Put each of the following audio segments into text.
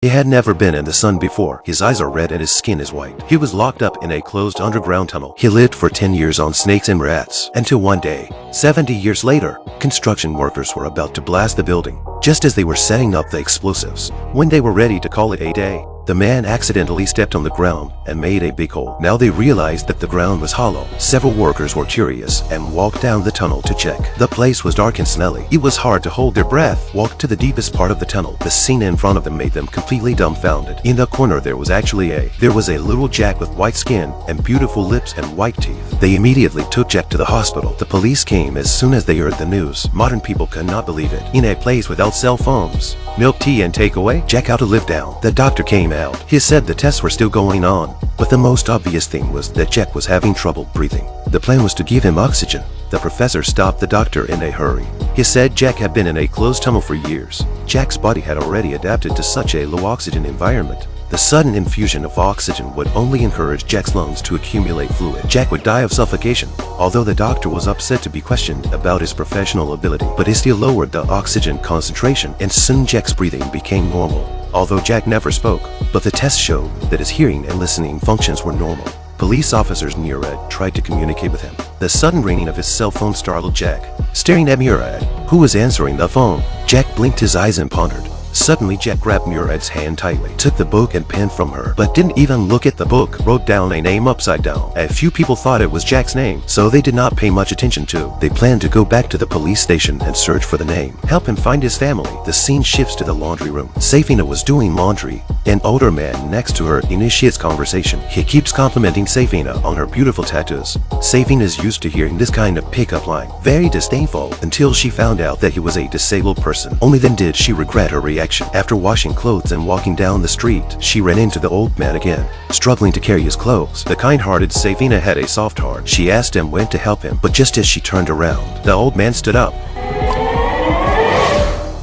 He had never been in the sun before. His eyes are red and his skin is white. He was locked up in a closed underground tunnel. He lived for 10 years on snakes and rats. Until one day, 70 years later, construction workers were about to blast the building. Just as they were setting up the explosives, when they were ready to call it a day, the man accidentally stepped on the ground and made a big hole. Now they realized that the ground was hollow. Several workers were curious and walked down the tunnel to check. The place was dark and smelly. It was hard to hold their breath. Walked to the deepest part of the tunnel. The scene in front of them made them completely dumbfounded. In the corner there was a little Jack with white skin and beautiful lips and white teeth. They immediately took Jack to the hospital. The police came as soon as they heard the news. Modern people could not believe it. In a place without cell phones, milk tea and takeaway, Jack had to live down. The doctor came out. He said the tests were still going on, but the most obvious thing was that Jack was having trouble breathing. The plan was to give him oxygen. The professor stopped the doctor in a hurry. He said Jack had been in a closed tunnel for years. Jack's body had already adapted to such a low oxygen environment. The sudden infusion of oxygen would only encourage Jack's lungs to accumulate fluid. Jack would die of suffocation. Although the doctor was upset to be questioned about his professional ability, but he still lowered the oxygen concentration, and soon Jack's breathing became normal. Although Jack never spoke, but the tests showed that his hearing and listening functions were normal. Police officers Murad tried to communicate with him. The sudden ringing of his cell phone startled Jack. Staring at Murad, who was answering the phone, Jack blinked his eyes and pondered. Suddenly, Jack grabbed Murad's hand tightly, took the book and pen from her, but didn't even look at the book, wrote down a name upside down. A few people thought it was Jack's name, so they did not pay much attention to. They planned to go back to the police station and search for the name, help him find his family. The scene shifts to the laundry room. Safina was doing laundry. An older man next to her initiates conversation. He keeps complimenting Safina on her beautiful tattoos. Safina is used to hearing this kind of pickup line, very disdainful, until she found out that he was a disabled person. Only then did she regret her reaction. After washing clothes and walking down the street, she ran into the old man again, struggling to carry his clothes. The kind-hearted Safina had a soft heart. She asked him when to help him, but just as she turned around, the old man stood up.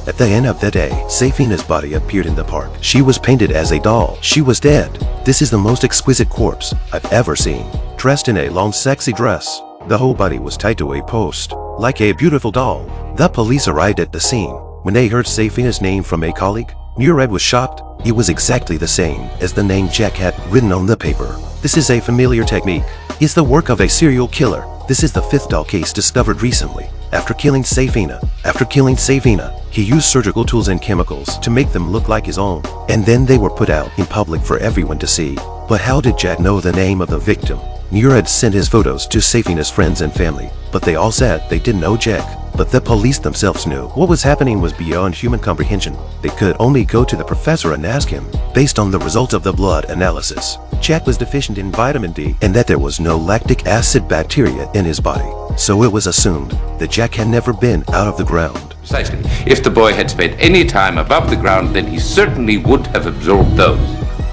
At the end of the day, Safina's body appeared in the park. She was painted as a doll. She was dead. This is the most exquisite corpse I've ever seen. Dressed in a long sexy dress, the whole body was tied to a post, like a beautiful doll. The police arrived at the scene. When they heard Safina's name from a colleague, Murad was shocked. It was exactly the same as the name Jack had written on the paper. This is a familiar technique. It's the work of a serial killer. This is the 5th doll case discovered recently. After killing Safina, he used surgical tools and chemicals to make them look like his own, and then they were put out in public for everyone to see. But how did Jack know the name of the victim? Murad sent his photos to Safina's friends and family, but they all said they didn't know Jack. But the police themselves knew. What was happening was beyond human comprehension. They could only go to the professor and ask him. Based on the results of the blood analysis, Jack was deficient in vitamin D and that there was no lactic acid bacteria in his body. So it was assumed that Jack had never been out of the ground. Precisely. If the boy had spent any time above the ground, then he certainly would have absorbed those.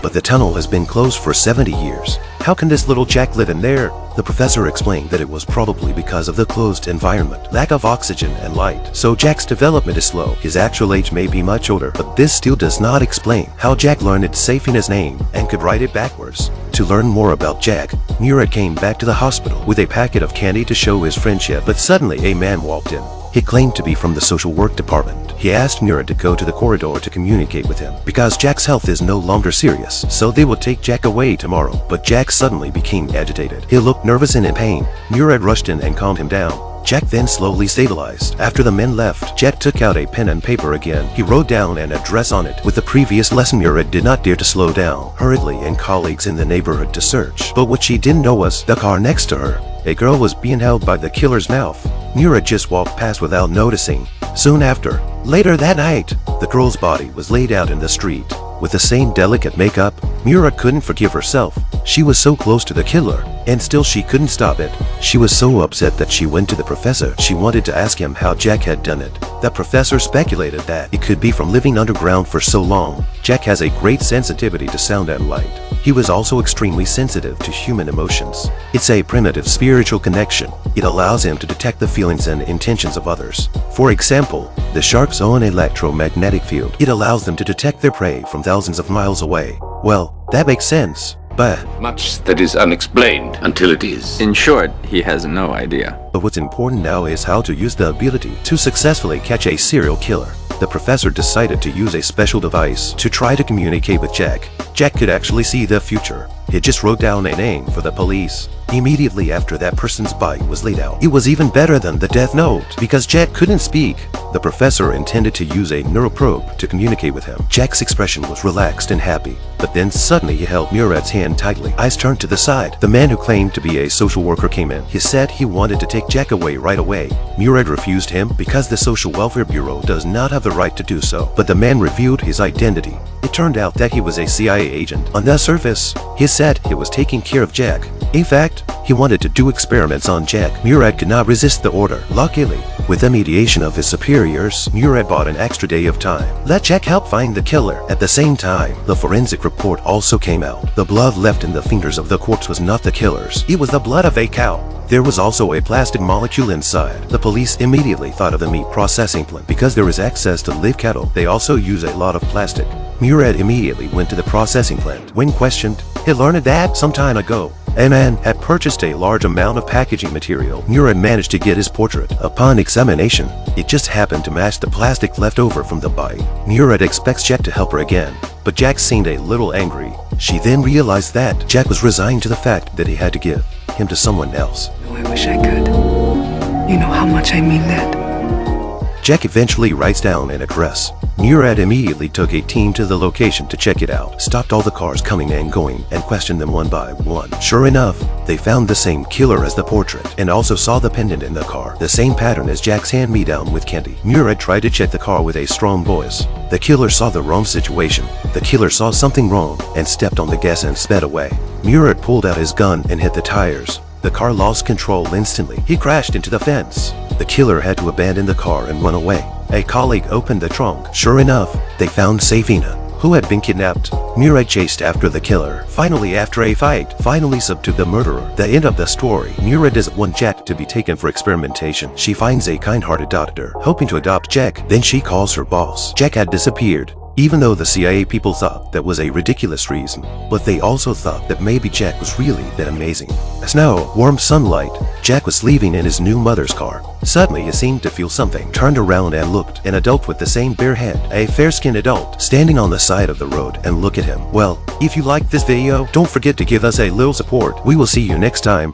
But the tunnel has been closed for 70 years. How can this little Jack live in there? The professor explained that it was probably because of the closed environment, lack of oxygen and light. So Jack's development is slow. His actual age may be much older, but this still does not explain how Jack learned Safina's name and could write it backwards. To learn more about Jack, Murad came back to the hospital with a packet of candy to show his friendship, but suddenly a man walked in. He claimed to be from the social work department. He asked Murad to go to the corridor to communicate with him, because Jack's health is no longer serious, so they would take Jack away tomorrow. But Jack suddenly became agitated. He looked nervous and in pain. Murad rushed in and calmed him down. Jack then slowly stabilized. After the men left, Jack took out a pen and paper again. He wrote down an address on it. With the previous lesson, Murad did not dare to slow down. Hurriedly and colleagues in the neighborhood to search. But what she didn't know was the car next to her. A girl was being held by the killer's mouth. Murad just walked past without noticing. Soon after, later that night, the girl's body was laid out in the street. With the same delicate makeup, Murad couldn't forgive herself. She was so close to the killer, and still she couldn't stop it. She was so upset that she went to the professor. She wanted to ask him how Jack had done it. The professor speculated that it could be from living underground for so long. Jack has a great sensitivity to sound and light. He was also extremely sensitive to human emotions. It's a primitive spiritual connection. It allows him to detect the feelings and intentions of others. For example, the shark's own electromagnetic field. It allows them to detect their prey from thousands of miles away. Well, that makes sense. But much that is unexplained until it is. In short, he has no idea. what's important now is how to use the ability to successfully catch a serial killer. the professor decided to use a special device to try to communicate with Jack. Jack could actually see the future. He just wrote down a name for the police. Immediately after that person's body was laid out, it was even better than the death note because Jack couldn't speak. The professor intended to use a neural probe to communicate with him. Jack's expression was relaxed and happy, but then suddenly he held Murad's hand tightly. Eyes turned to the side. The man who claimed to be a social worker came in. He said he wanted to take Jack away right away. Murad refused him because the Social Welfare Bureau does not have the right to do so. But the man revealed his identity. It turned out that he was a CIA agent. On the surface, he said he was taking care of Jack. In fact, he wanted to do experiments on Jack. Murad could not resist the order. Luckily, with the mediation of his superiors, Murad bought an extra day of time. Let Jack help find the killer. At the same time, the forensic report also came out. The blood left in the fingers of the corpse was not the killer's. It was the blood of a cow. There was also a plastic molecule inside. The police immediately thought of the meat processing plant. Because there is access to live cattle, they also use a lot of plastic. Murad immediately went to the processing plant. When questioned, he learned that some time ago, a man had purchased a large amount of packaging material. Murad managed to get his portrait. Upon examination, it just happened to match the plastic left over from the body. Murad expects Jack to help her again, but Jack seemed a little angry. She then realized that Jack was resigned to the fact that he had to give him to someone else. Oh, I wish I could. You know how much I mean that. Jack eventually writes down an address. Murad immediately took a team to the location to check it out, stopped all the cars coming and going, and questioned them one by one. Sure enough, they found the same killer as the portrait, and also saw the pendant in the car, the same pattern as Jack's hand-me-down with candy. Murad tried to check the car with a strong voice. The killer saw the wrong situation. The killer saw something wrong and stepped on the gas and sped away. Murad pulled out his gun and hit the tires. The car lost control instantly. He crashed into the fence. The killer had to abandon the car and run away. A colleague opened the trunk. Sure enough, they found Safina, who had been kidnapped. Murad chased after the killer. Finally, after a fight, subdued the murderer. The end of the story. Murad doesn't want Jack to be taken for experimentation. She finds a kind-hearted doctor, hoping to adopt Jack. Then she calls her boss. Jack had disappeared. Even though the CIA people thought that was a ridiculous reason, but they also thought that maybe Jack was really that amazing. As now, warm sunlight, Jack was leaving in his new mother's car. Suddenly, he seemed to feel something, turned around and looked. An adult with the same bare head, a fair-skinned adult, standing on the side of the road, and look at him. Well, if you liked this video, don't forget to give us a little support. We will see you next time.